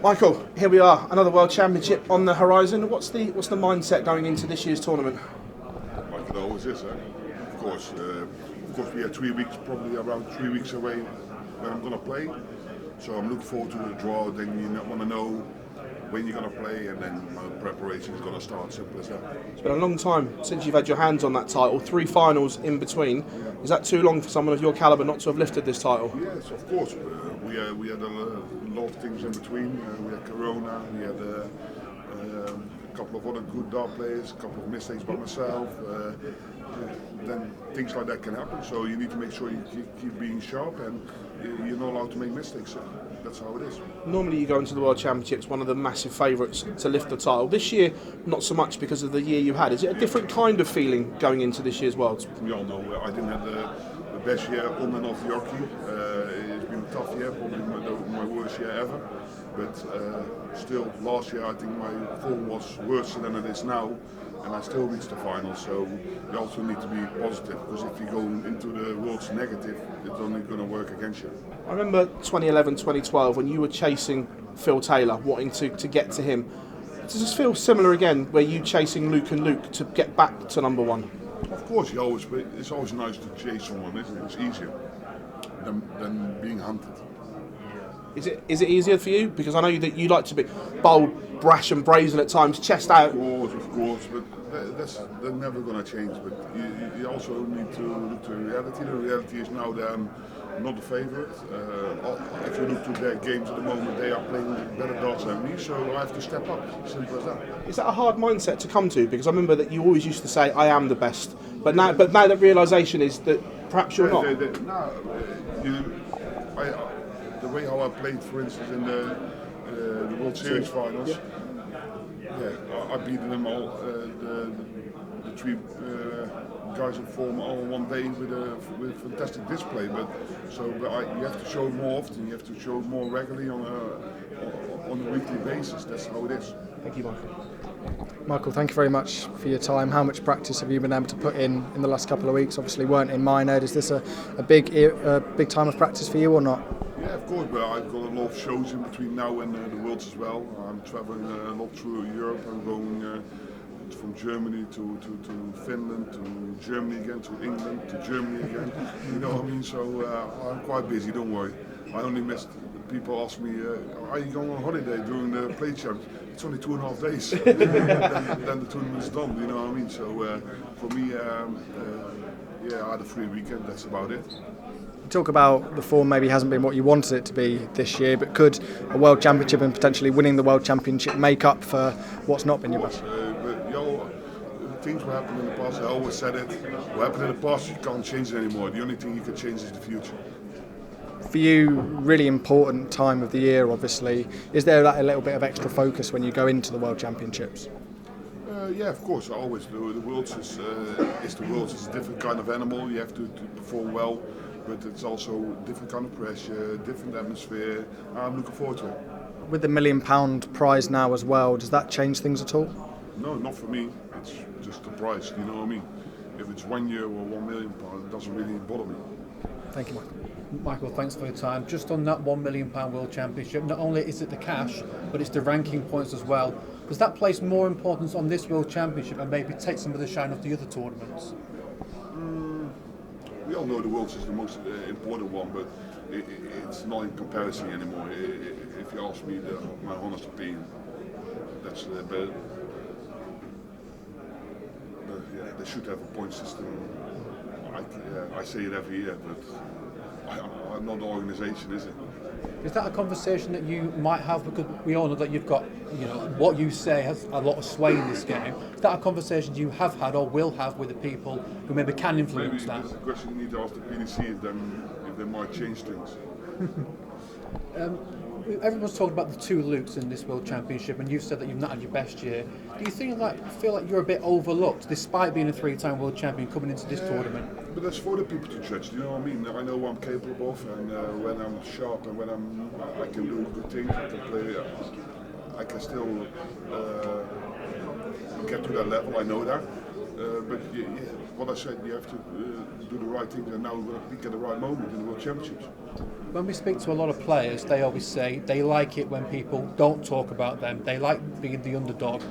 Michael, here we are, another World Championship on the horizon. What's the mindset going into this year's tournament? Like it always is, Of course, we are 3 weeks, probably around 3 weeks away when I'm going to play. So I'm looking forward to the draw. Then you want to know when you're going to play, and then preparation is going to start. Simple as that. It's been a long time since you've had your hands on that title. 3 finals in between. Yeah. Is that too long for someone of your calibre not to have lifted this title? Yes, of course. We had a lot of things in between. We had Corona. We had a couple of other good dart players. A couple of mistakes by myself. Then things like that can happen. So you need to make sure you keep being sharp, and you're not allowed to make mistakes. So that's how it is. Normally you go into the World Championships one of the massive favourites to lift the title. This year, not so much because of the year you had. Is it a different kind of feeling going into this year's Worlds? We all know I didn't have the best year on and off the hockey. It's been a tough year, probably my worst year ever. But still, last year I think my form was worse than it is now. And I still reached the final, so you also need to be positive, because if you go into the Worlds negative, it's only going to work against you. I remember 2011, 2012 when you were chasing Phil Taylor, wanting to get to him. Does this feel similar again, where you chasing Luke and Luke to get back to number one? Of course, it's always nice to chase someone, isn't it? It's easier than being hunted. Is it easier for you? Because I know that you like to be bold, brash and brazen at times, chest out. Of course, but that's never going to change. But you also need to look to reality. The reality is now that I'm not the favourite. If you look to their games at the moment, they are playing better darts than me, so I have to step up. Simple as that. Is that a hard mindset to come to? Because I remember that you always used to say, I am the best. But now that realisation is that perhaps you're not. The way how I played, for instance, in the World Series finals, I beat them all. The 3 guys in form all in one day with a fantastic display. But you have to show it more often. You have to show it more regularly on a weekly basis. That's how it is. Thank you, Michael. Michael, thank you very much for your time. How much practice have you been able to put in the last couple of weeks? Obviously, weren't in minor. Is this a big time of practice for you or not? Yeah, of course, but I've got a lot of shows in between now and the Worlds as well. I'm traveling a lot through Europe. I'm going from Germany to Finland, to Germany again, to England, to Germany again. You know what I mean? So I'm quite busy, don't worry. I only missed, people ask me, are you going on holiday during the play champs? It's only 2.5 days. then the tournament's done, you know what I mean? So for me, I had a free weekend, that's about it. You talk about the form maybe hasn't been what you wanted it to be this year, but could a World Championship and potentially winning the World Championship make up for what's not been your best? But things will happen in the past. I always said it. What happened in the past, you can't change it anymore. The only thing you can change is the future. For you, really important time of the year, obviously. Is there a little bit of extra focus when you go into the World Championships? Yeah, of course. Always. The Worlds is the Worlds. It's a different kind of animal. You have to perform well. But it's also a different kind of pressure, different atmosphere. I'm looking forward to it. With the £1 million prize now as well, does that change things at all? No, not for me. It's just the price, you know what I mean? If it's 1 year or £1 million, it doesn't really bother me. Thank you, Michael. Michael, thanks for your time. Just on that £1 million World Championship, not only is it the cash, but it's the ranking points as well. Does that place more importance on this World Championship and maybe take some of the shine off the other tournaments? We all know the Worlds is the most important one, but it's not in comparison anymore. If you ask me my honest opinion, that's but they should have a point system. I say it every year, but I'm not the organisation, is it? Is that a conversation that you might have, because we all know that you've got, what you say has a lot of sway in this game. Is that a conversation you have had or will have with the people who maybe can influence that? Maybe that's a question you need to ask the PDC if they might change things. Everyone's talking about the 2 Lukes in this World Championship, and you've said that you've not had your best year. Do you feel like you're a bit overlooked, despite being a 3-time World Champion coming into this tournament? But that's for the people to judge, you know what I mean? I know what I'm capable of, and when I'm sharp and when I can do good things, I can play, I can still get to that level, I know that. But what I said, you have to do the right thing, and now we're going to peak at the right moment in the World Championships. When we speak to a lot of players, they always say they like it when people don't talk about them. They like being the underdog.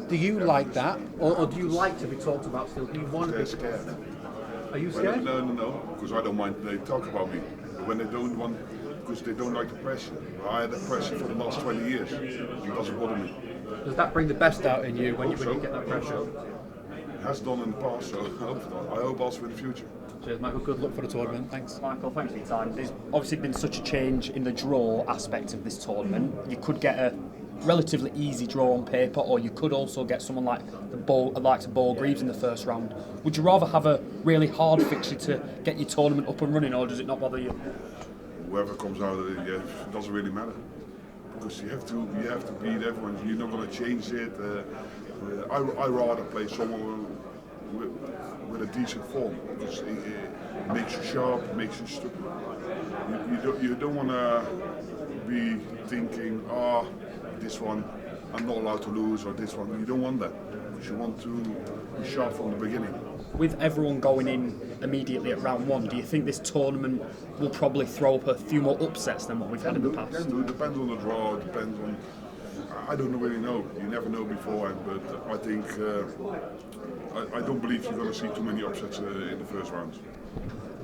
Do you like that, or do you like to be talked about still? Do you want to They're be scared. Are you scared? No, because I don't mind they talk about me. But when they don't want, because they don't like the pressure. I had the pressure for the last 20 years. It doesn't bother me. Does that bring the best out in you when you So. get that pressure? It has done in the past, so I hope also in the future. Cheers, Michael. Good luck for the tournament. Thanks. Michael, thanks for your time. There's obviously been such a change in the draw aspect of this tournament. You could get a relatively easy draw on paper, or you could also get someone like Ball Greaves in the first round. Would you rather have a really hard fixture to get your tournament up and running, or does it not bother you? Whoever comes out of it, it doesn't really matter. Because you have to beat everyone. You're not going to change it. I rather play someone with a decent form, because it makes you sharp, it makes you stupid. You don't want to be thinking, this one I'm not allowed to lose, or this one. You don't want that, because you want to be sharp from the beginning. With everyone going in immediately at round one, do you think this tournament will probably throw up a few more upsets than what we've had in the past? It depends on the draw, it depends on... I don't really know. You never know beforehand, but I think... I don't believe you're going to see too many upsets in the first round.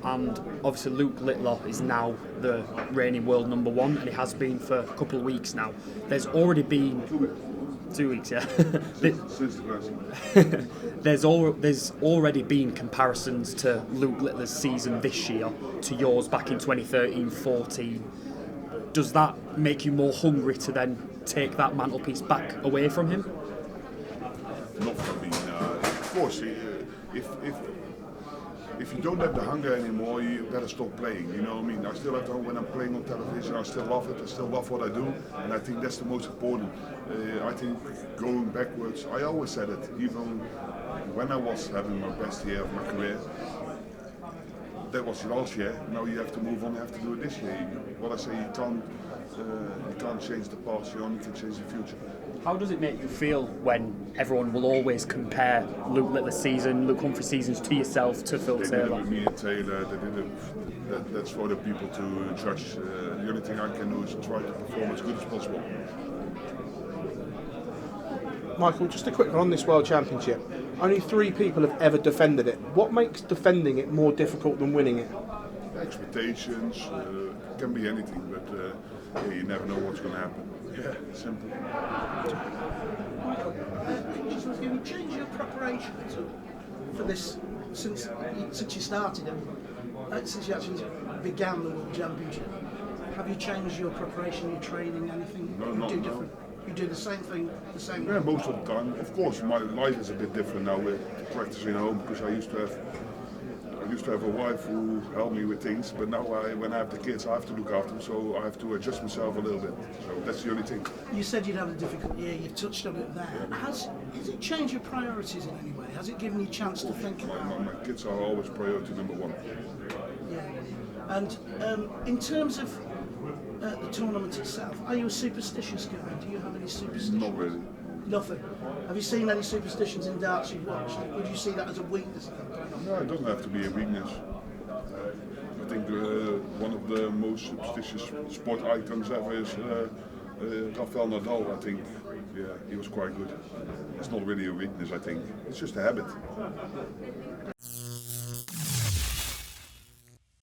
And obviously Luke Littler is now the reigning world number one, and he has been for a couple of weeks now. There's already been... 2 weeks, yeah. Since the last. There's already been comparisons to Luke Littler's season this year to yours back in 2013-14. Does that make you more hungry to then take that mantelpiece back away from him? Not for me, no. Of course, if you don't have the hunger anymore, you better stop playing. You know what I mean? I still have to, when I'm playing on television, I still love it. I still love what I do, and I think that's the most important. I think going backwards, I always said it, even when I was having my best year of my career, that was last year. Now you have to move on, you have to do it this year. What I say, you can't change the past, you only can change the future. How does it make you feel when everyone will always compare Luke Littler's season, Luke Humphrey's seasons to yourself, to Phil They Taylor? did it with me and Taylor, they did it, that's for the people to judge. The only thing I can do is try to perform as good as possible. Michael, just a quick one on this World Championship. Only 3 people have ever defended it. What makes defending it more difficult than winning it? Expectations, can be anything, but you never know what's going to happen. Yeah, simple. Michael, have you changed your preparation for this since you started it, since you actually began the World Championship? Have you changed your preparation, your training, anything? No. You do the same thing, the same Yeah, way? most of the time. Of course, my life is a bit different now with practicing home, because I used to have a wife who helped me with things, but now when I have the kids, I have to look after them, so I have to adjust myself a little bit. So that's the only thing. You said you'd had a difficult year, you've touched on it there. Has it changed your priorities in any way? Has it given you a chance to think about My kids are always priority number one. Yeah. And in terms of the tournament itself, are you a superstitious guy? Do you have any superstitions? Not really. Nothing. Have you seen any superstitions in darts you've watched? Would you see that as a weakness? No, it doesn't have to be a weakness. I think one of the most superstitious sport icons ever is Rafael Nadal. I think, yeah, he was quite good. It's not really a weakness, I think. It's just a habit.